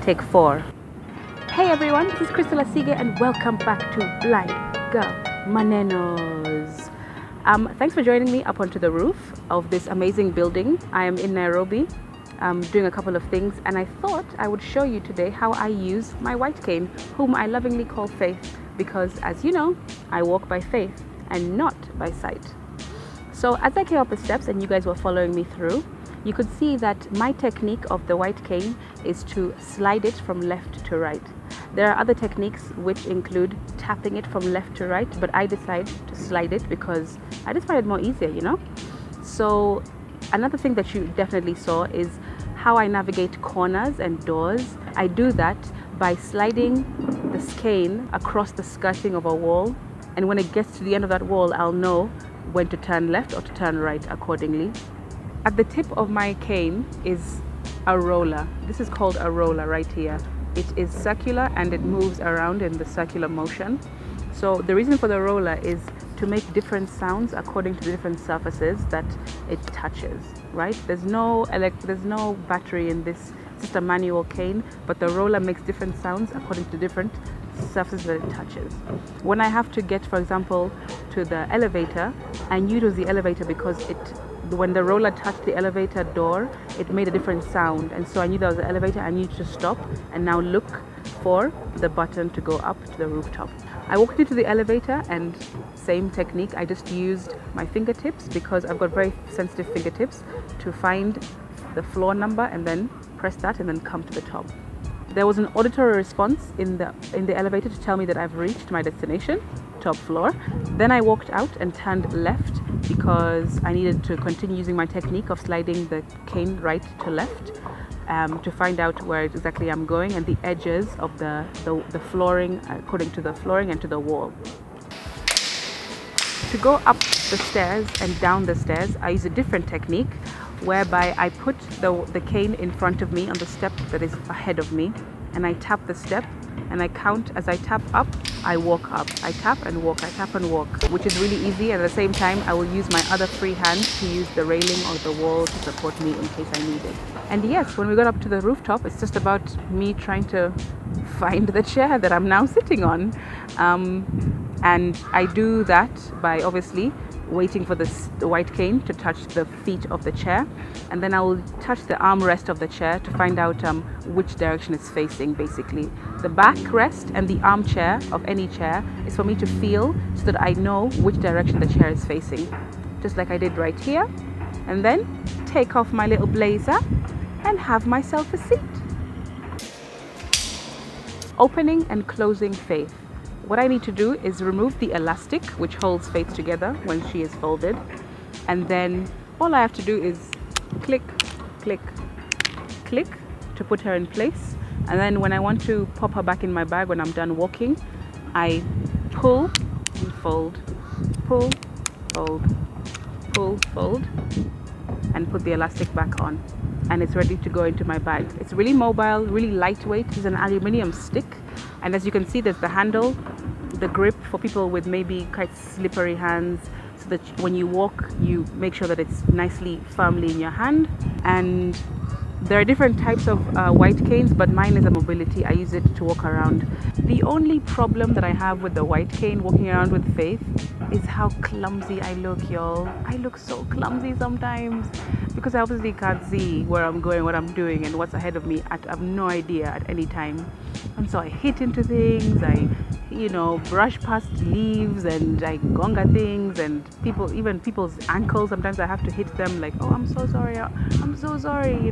Take 4. Hey everyone, this is Asige and welcome back to Leggo Manenos. Thanks for joining me up onto the roof of this amazing building. I am in Nairobi doing a couple of things, and I thought I would show you today how I use my white cane, whom I lovingly call Faith, because as you know, I walk by faith and not by sight. So as I came up the steps and you guys were following me through, you could see that my technique of the white cane is to slide it from left to right. There are other techniques which include tapping it from left to right, but I decide to slide it because I just find it more easier, you know? So another thing that you definitely saw is how I navigate corners and doors. I do that by sliding this cane across the skirting of a wall, and when it gets to the end of that wall, I'll know when to turn left or to turn right accordingly. At the tip of my cane is a roller. This is called a roller right here. It is circular and it moves around in the circular motion. So the reason for the roller is to make different sounds according to the different surfaces that it touches, right? There's no battery in this. It's just a manual cane, but the roller makes different sounds according to different surfaces that it touches. When I have to get, for example, to the elevator, I knew it was the elevator because when the roller touched the elevator door, it made a different sound, and so I knew that was the elevator. I needed to stop and now look for the button to go up to the rooftop. I walked into the elevator and same technique. I just used my fingertips because I've got very sensitive fingertips to find the floor number and then press that and then come to the top. There was an auditory response in the elevator to tell me that I've reached my destination, top floor. Then I walked out and turned left because I needed to continue using my technique of sliding the cane right to left to find out where exactly I'm going and the edges of the flooring according to the flooring and to the wall. To go up the stairs and down the stairs, I use a different technique whereby I put the cane in front of me on the step that is ahead of me, and I tap the step and I count. As I tap up, I walk up. I tap and walk, I tap and walk, which is really easy. And at the same time, I will use my other free hand to use the railing or the wall to support me in case I need it. And yes, when we got up to the rooftop, it's just about me trying to find the chair that I'm now sitting on. And I do that by obviously waiting for the white cane to touch the feet of the chair, and then I will touch the armrest of the chair to find out which direction it's facing. Basically, the backrest and the armchair of any chair is for me to feel so that I know which direction the chair is facing, just like I did right here, and then take off my little blazer and have myself a seat. Opening and closing Faith. What I need to do is remove the elastic which holds Faith together when she is folded, and then all I have to do is click, click, click to put her in place. And then when I want to pop her back in my bag when I'm done walking, I pull and fold, pull, fold, pull, fold, and put the elastic back on, and it's ready to go into my bag. It's really mobile, really lightweight. It's an aluminium stick, and as you can see, there's the handle, the grip for people with maybe quite slippery hands, so that when you walk, you make sure that it's nicely, firmly in your hand. And there are different types of white canes, but mine is a mobility. I use it to walk around. The only problem that I have with the white cane walking around with Faith is how clumsy I look, y'all. I look so clumsy sometimes because I obviously can't see where I'm going, what I'm doing, and what's ahead of me. I have no idea at any time. And so I hit into things, I brush past leaves, and I gonga things, and even people's ankles. Sometimes I have to hit them like, oh, I'm so sorry,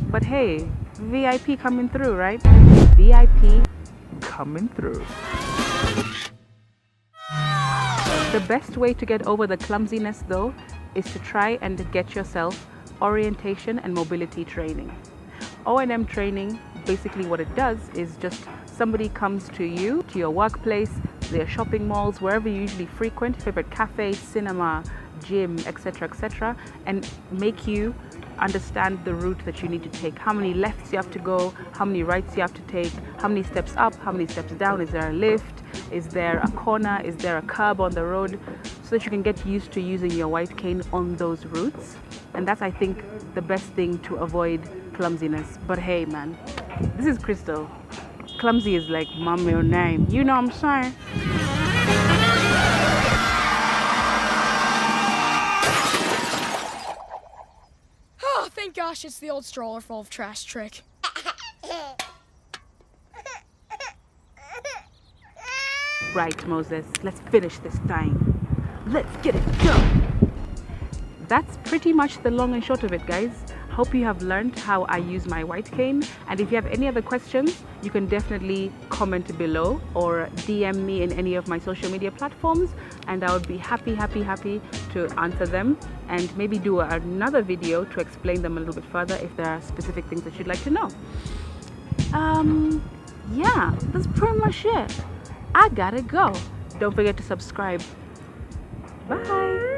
But hey, VIP coming through, right? VIP coming through. The best way to get over the clumsiness, though, is to try and get yourself orientation and mobility training. O&M training, basically what it does is just somebody comes to you, to your workplace, their shopping malls, wherever you usually frequent, favorite cafe, cinema, gym, etc., and make you understand the route that you need to take, how many lefts you have to go, how many rights you have to take, how many steps up, how many steps down, is there a lift, is there a corner, is there a curb on the road, so so that you can get used to using your white cane on those routes. And that's, I think, the best thing to avoid clumsiness. But hey, man, this is Crystal. Clumsy is like my middle name. You know what I'm saying? Oh, thank gosh it's the old stroller full of trash trick. Right, Moses, let's finish this thing. Let's get it done. That's pretty much the long and short of it, guys. Hope you have learned how I use my white cane. And if you have any other questions, you can definitely comment below or DM me in any of my social media platforms. And I would be happy to answer them and maybe do another video to explain them a little bit further if there are specific things that you'd like to know. Yeah, that's pretty much it. I gotta go. Don't forget to subscribe. Bye.